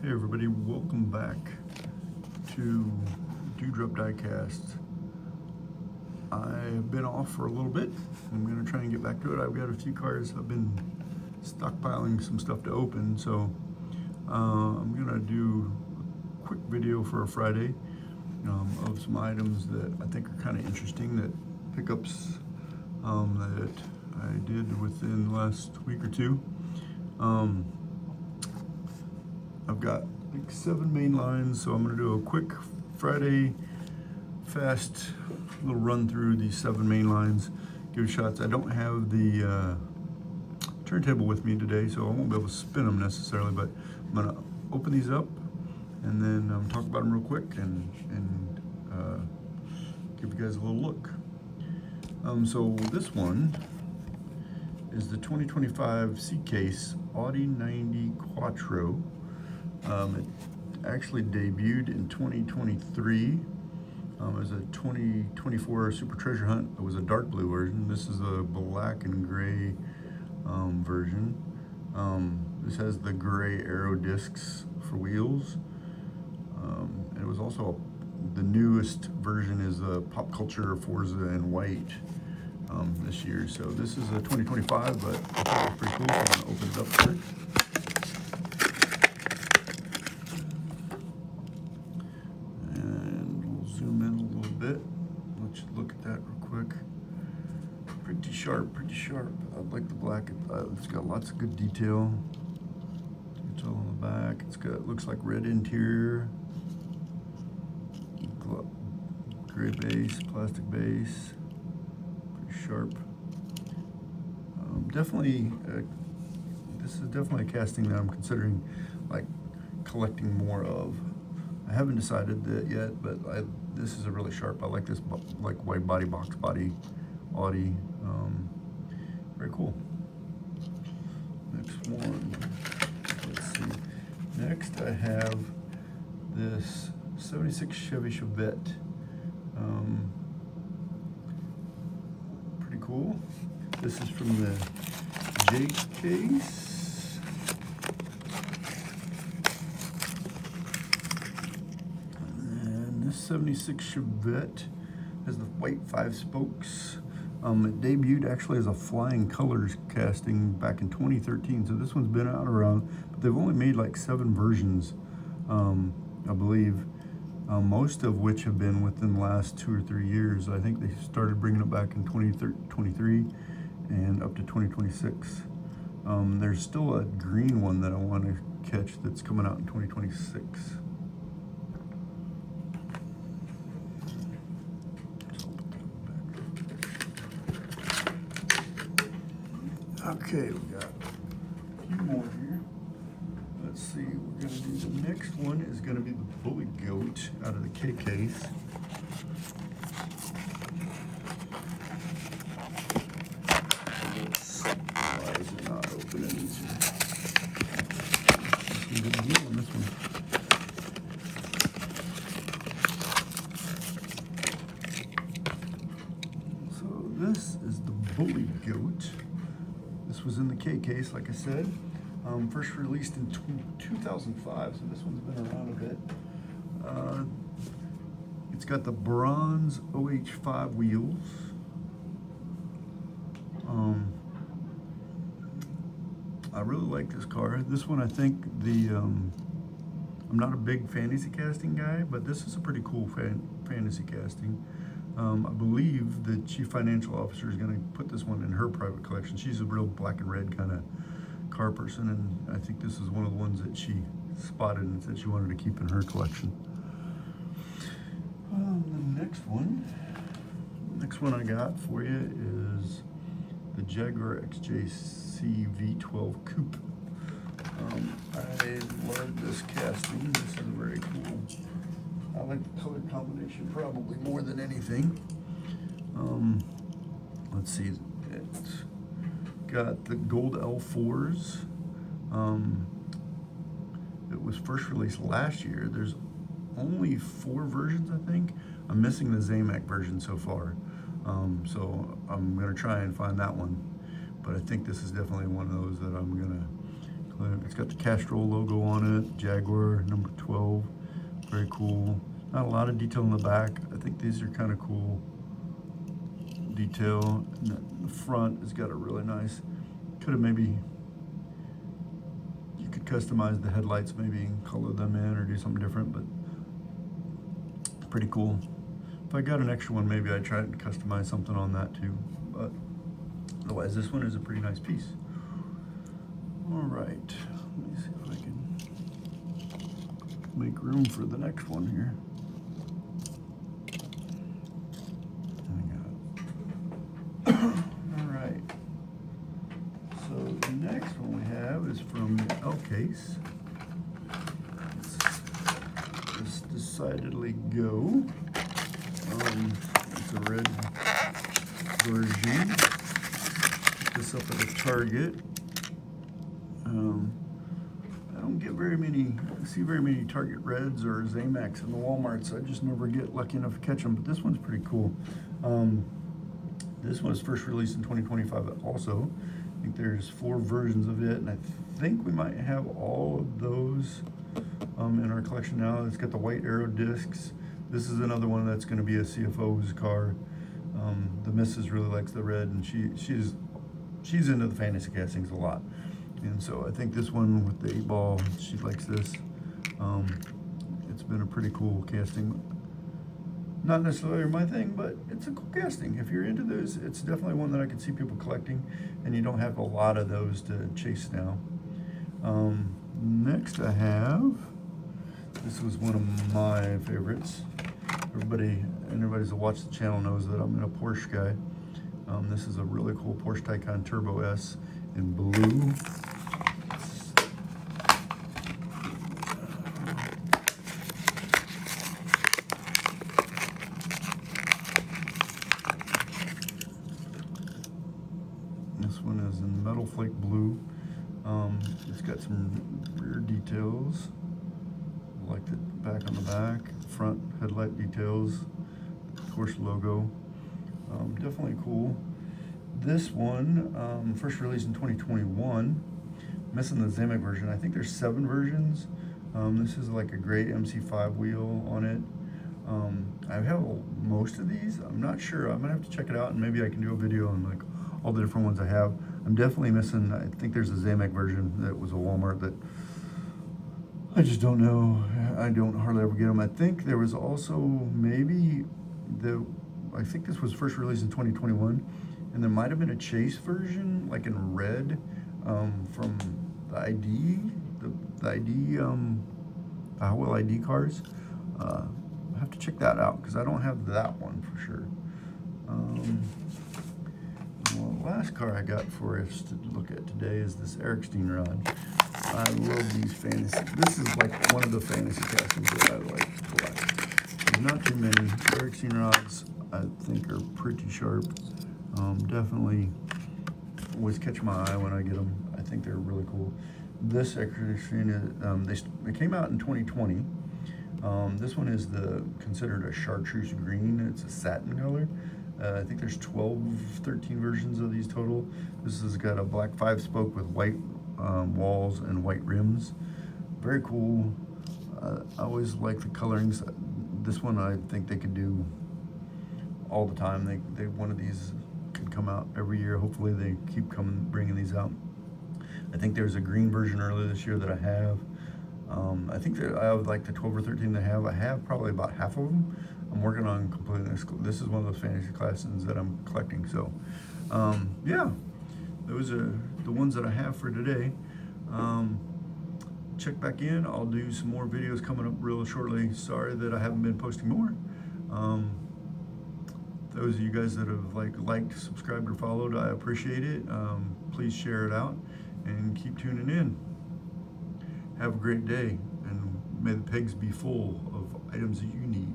Hey everybody, welcome back to Dewdrop Diecast. I've been off for a little bit. I'm going to try and get back to it. I've got a few cars. I've been stockpiling some stuff to open, so I'm going to do a quick video for a Friday of some items that I think are kind of interesting, that pickups that I did within the last week or two. I've got like 7 main lines, so I'm going to do a quick Friday fast little run through these 7 main lines, give shots. I don't have the turntable with me today, so I won't be able to spin them necessarily, but I'm going to open these up and then talk about them real quick and give you guys a little look. So this one is the 2025 C-Case Audi 90 Quattro. It actually debuted in 2023 as a 2024 Super Treasure Hunt. It was a dark blue version. This is a black and gray version. This has the gray aero discs for wheels. And it was also the newest version is the Pop Culture Forza in white this year. So this is a 2025, but I thought it was pretty cool, so I'm going to open it up quick. Let's look at that real quick. Pretty sharp, pretty sharp. I like the black. It's got lots of good detail. It's all on the back. It's got, looks like red interior, gray base, plastic base. Pretty sharp. Definitely, this is definitely a casting that I'm considering like collecting more of. I haven't decided that yet, but this is a really sharp. I like this like white body box body Audi. Very cool. Next one. Let's see. Next I have this 76 Chevy Chevette. Pretty cool. This is from the Diecast. 76 Chevette has the white 5 spokes. It debuted actually as a flying colors casting back in 2013, so this one's been out around, but they've only made like 7 versions, I believe, most of which have been within the last 2 or 3 years. I think they started bringing it back in 2023 and up to 2026. There's still a green one that I want to catch that's coming out in 2026. Okay, we got a few more here. Let's see, we're going to do the next one is going to be the Bully Goat out of the K-Case. Why is it not opening easier? Some good deal on this one. So this is the Bully Goat. This was in the K-Case, like I said. First released in 2005, so this one's been around a bit. It's got the bronze OH5 wheels. I really like this car. This one, I think I'm not a big fantasy casting guy, but this is a pretty cool fantasy casting. I believe the chief financial officer is going to put this one in her private collection. She's a real black and red kind of car person, and I think this is one of the ones that she spotted and said she wanted to keep in her collection. The next one I got for you is the Jaguar XJC V12 Coupe. I love this casting. This is very cool. I like the color combination probably more than anything. Let's see, it's got the gold L4s. It was first released last year. There's only 4 versions, I think. I'm missing the Zamac version so far. So I'm gonna try and find that one. But I think this is definitely one of those that I'm gonna It's got the Castrol logo on it, Jaguar number 12, very cool. Not a lot of detail in the back. I think these are kind of cool detail. And the front has got a really nice, could have maybe, you could customize the headlights maybe and color them in or do something different, but pretty cool. If I got an extra one, maybe I'd try to customize something on that too, but otherwise this one is a pretty nice piece. All right, let me see if I can make room for the next one here. All right, so the next one we have is from the L case. It's decidedly Go. It's a red version. Picked this up at a Target. I don't get see very many Target Reds or Zamax in the Walmarts. I just never get lucky enough to catch them, but this one's pretty cool. This one was first released in 2025 also. I think there's 4 versions of it, and I think we might have all of those in our collection now. It's got the white aero discs. This is another one that's going to be a CFO's car. The missus really likes the red, and she's into the fantasy castings a lot. And so I think this one with the 8-ball, she likes this. It's been a pretty cool casting. Not necessarily my thing, but it's a cool casting. If you're into those, it's definitely one that I could see people collecting, and you don't have a lot of those to chase now. Next I have, this was one of my favorites. Anybody's that watched the channel knows that I'm a Porsche guy. This is a really cool Porsche Taycan Turbo S in blue. This one is in metal flake blue. It's got some rear details, like the back on the back, front headlight details, Porsche logo. Definitely cool. This one, first released in 2021, missing the Zamac version. I think there's 7 versions. This is like a gray MC5 wheel on it. I have most of these. I'm not sure. I'm gonna have to check it out, and maybe I can do a video on like all the different ones I have. I'm definitely missing, I think there's a Zamac version that was a Walmart that I just don't know. I don't hardly ever get them. I think there was also maybe I think this was first released in 2021, and there might have been a chase version, like in red, from the ID, the Hot Wheel ID cars. I have to check that out because I don't have that one for sure. Well, the last car I got for us to look at today is this Ericstein Rod. I love these fantasy. This is like one of the fantasy castings that I like to collect. There's not too many. Ericstein rods, I think, are pretty sharp. Definitely always catch my eye when I get them. I think they're really cool. This Ericstein is, they came out in 2020. This one is considered a chartreuse green. It's a satin color. I think there's 13 versions of these total. This has got a black 5-spoke with white walls and white rims. Very cool. I always like the colorings. This one I think they could do all the time. They one of these could come out every year. Hopefully they keep bringing these out. I think there's a green version earlier this year that I have. I think that I would like the 12 or 13 to have. I have probably about half of them. I'm working on completing this. This is one of those fantasy classes that I'm collecting. So, yeah, those are the ones that I have for today. Check back in. I'll do some more videos coming up real shortly. Sorry that I haven't been posting more. Those of you guys that have liked, subscribed, or followed, I appreciate it. Please share it out and keep tuning in. Have a great day, and may the pegs be full of items that you need.